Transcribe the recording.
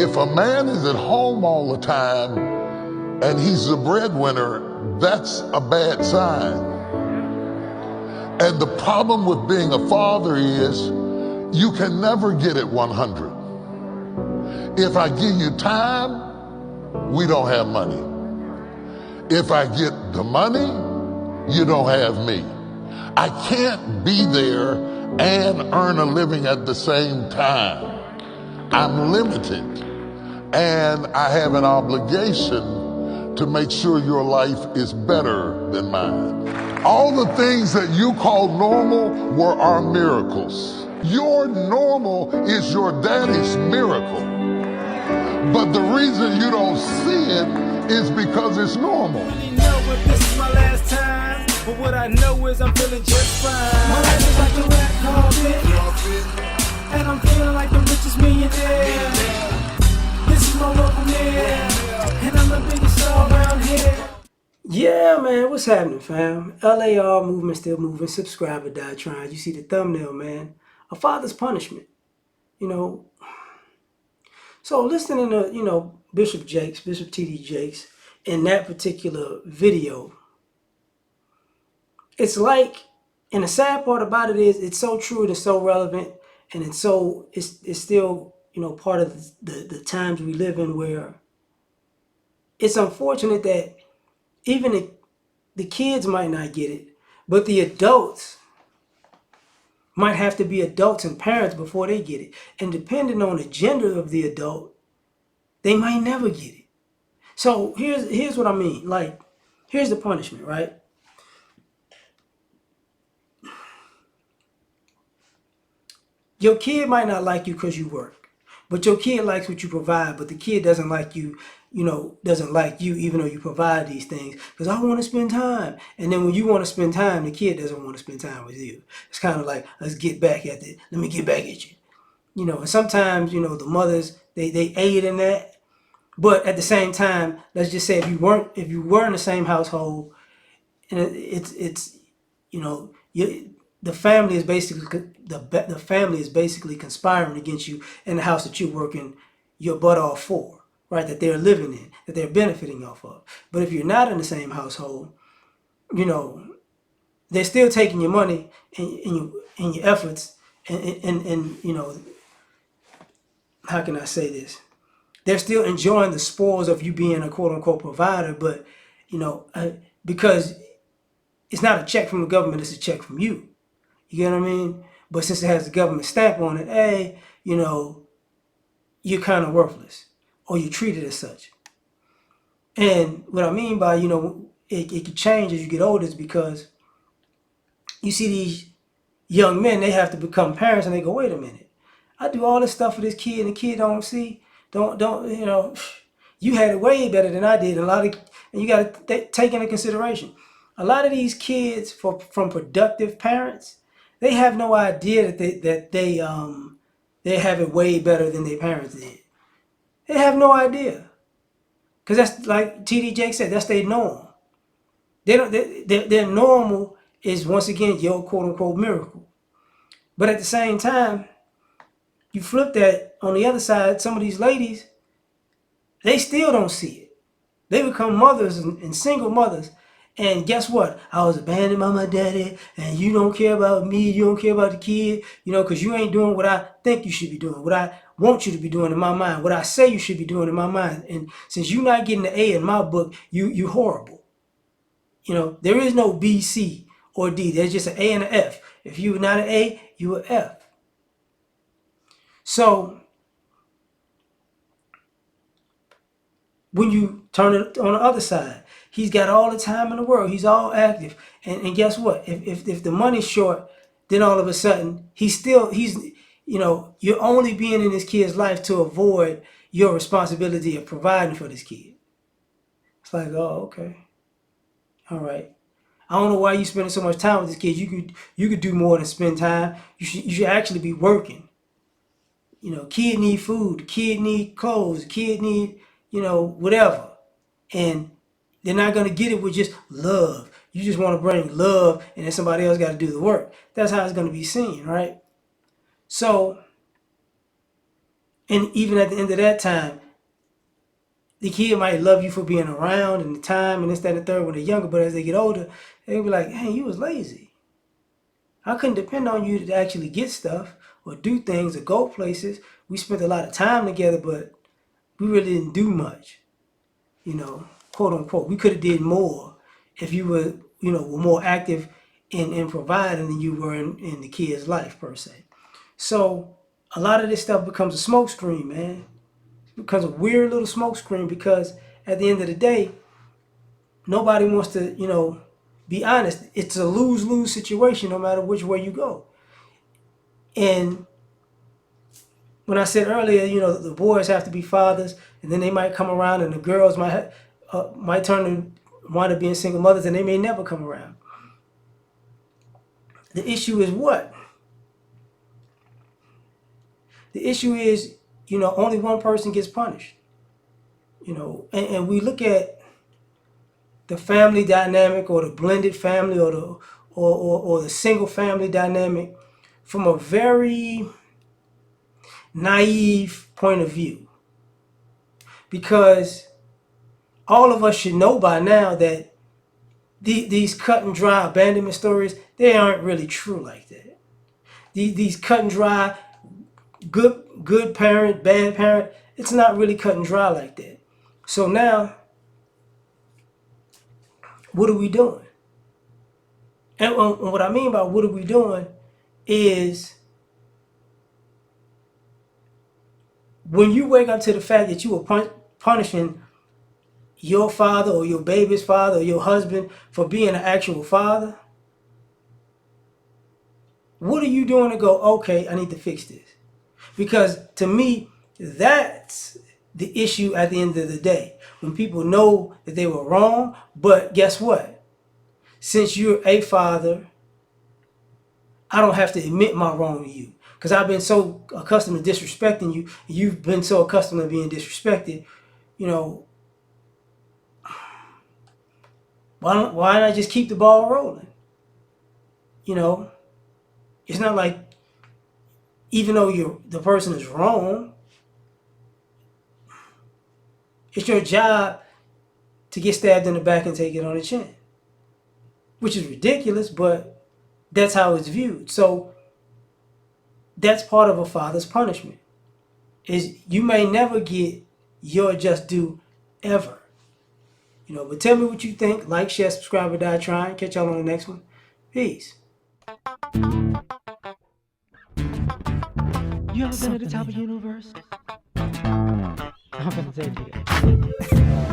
If a man is at home all the time and he's the breadwinner, that's a bad sign. And the problem with being a father is you can never get it 100. If I give you time, we don't have money. If I get the money, you don't have me. I can't be there and earn a living at the same time. I'm limited, and I have an obligation to make sure your life is better than mine. All the things that you call normal were our miracles. Your normal is your daddy's miracle. But the reason you don't see it is because it's normal. I really know if this is my last time, but what I know is I'm feeling just fine. My life is like a red carpet, and I'm feeling like the richest millionaire. This is my local mayor, and I'm the biggest star around here. Yeah, man, what's happening, fam? L.A.R. movement still moving. Subscribe or die trying. You see the thumbnail, man. A father's punishment. You know. So listening to Bishop T.D. Jakes, in that particular video, it's like, and the sad part about it is it's so true and it's so relevant, and it's still part of the times we live in, where it's unfortunate that even the kids might not get it, but the adults might have to be adults and parents before they get it. And depending on the gender of the adult, they might never get it. So here's what I mean. Like, here's the punishment, right? Your kid might not like you because you work, but your kid likes what you provide. But the kid doesn't like you, doesn't like you even though you provide these things, because I want to spend time. And then when you want to spend time, the kid doesn't want to spend time with you. It's kind of like, let's get back at it. Let me get back at you. And sometimes, the mothers, they aid in that. But at the same time, let's just say if you were in the same household, and it's the family is basically the family is basically conspiring against you in the house that you're working your butt off for, right? That they're living in, that they're benefiting off of. But if you're not in the same household, they're still taking your money and your efforts, and how can I say this? They're still enjoying the spoils of you being a quote unquote provider, but because it's not a check from the government, it's a check from you. You get what I mean? But since it has the government stamp on it, hey, you're kind of worthless, or you're treated as such. And what I mean by, it can change as you get older, is because you see these young men, they have to become parents, and they go, wait a minute, I do all this stuff for this kid, and the kid don't see, you had it way better than I did. And you got to take into consideration, a lot of these kids from productive parents, they have no idea that they have it way better than their parents did. They have no idea, because that's like T.D. Jakes said, that's their norm. Their normal is, once again, your quote unquote miracle. But at the same time, you flip that on the other side, some of these ladies, they still don't see it. They become mothers and single mothers. And guess what? I was abandoned by my daddy, and you don't care about me, you don't care about the kid, because you ain't doing what I think you should be doing, what I want you to be doing in my mind, what I say you should be doing in my mind. And since you're not getting the A in my book, you horrible. There is no B, C, or D. There's just an A and an F. If you're not an A, you're an F. So when you turn it on the other side, he's got all the time in the world. He's all active. And guess what? If the money's short, then all of a sudden, you're only being in this kid's life to avoid your responsibility of providing for this kid. It's like, oh, okay. All right. I don't know why you're spending so much time with this kid. You could do more than spend time. You should actually be working. Kid need food, kid need clothes, kid need, whatever. And they're not going to get it with just love. You just want to bring love, and then somebody else got to do the work. That's how it's going to be seen, right? So, And even at the end of that time, the kid might love you for being around and the time and this, that, and the third when they're younger, but as they get older, they'll be like, hey, you was lazy. I couldn't depend on you to actually get stuff or do things or go places. We spent a lot of time together, but we really didn't do much, quote unquote. We could have did more if you were, were more active in providing than you were in the kid's life per se. So a lot of this stuff becomes a smoke screen, man. It becomes a weird little smoke screen because at the end of the day, nobody wants to, be honest. It's a lose-lose situation no matter which way you go. And when I said earlier, the boys have to be fathers, and then they might come around, and the girls might turn to wind up being single mothers, and they may never come around. The issue is what? The issue is, only one person gets punished. And we look at the family dynamic or the blended family or the single family dynamic from a very naive point of view. Because all of us should know by now that these cut and dry abandonment stories, they aren't really true like that. These cut and dry, good parent, bad parent, it's not really cut and dry like that. So now, what are we doing? And what I mean by what are we doing is when you wake up to the fact that you were punishing your father or your baby's father or your husband for being an actual father, what are you doing to go, okay, I need to fix this? Because to me, that's the issue at the end of the day. When people know that they were wrong, but guess what? Since you're a father, I don't have to admit my wrong to you. Because I've been so accustomed to disrespecting you, you've been so accustomed to being disrespected, why not just keep the ball rolling? It's not like even though the person is wrong, it's your job to get stabbed in the back and take it on the chin. Which is ridiculous, but that's how it's viewed. So that's part of a father's punishment. Is you may never get your just due ever. But tell me what you think. Like, share, subscribe, or die trying. Catch y'all on the next one. Peace. You ever been at the top of the universe? I'm gonna take you.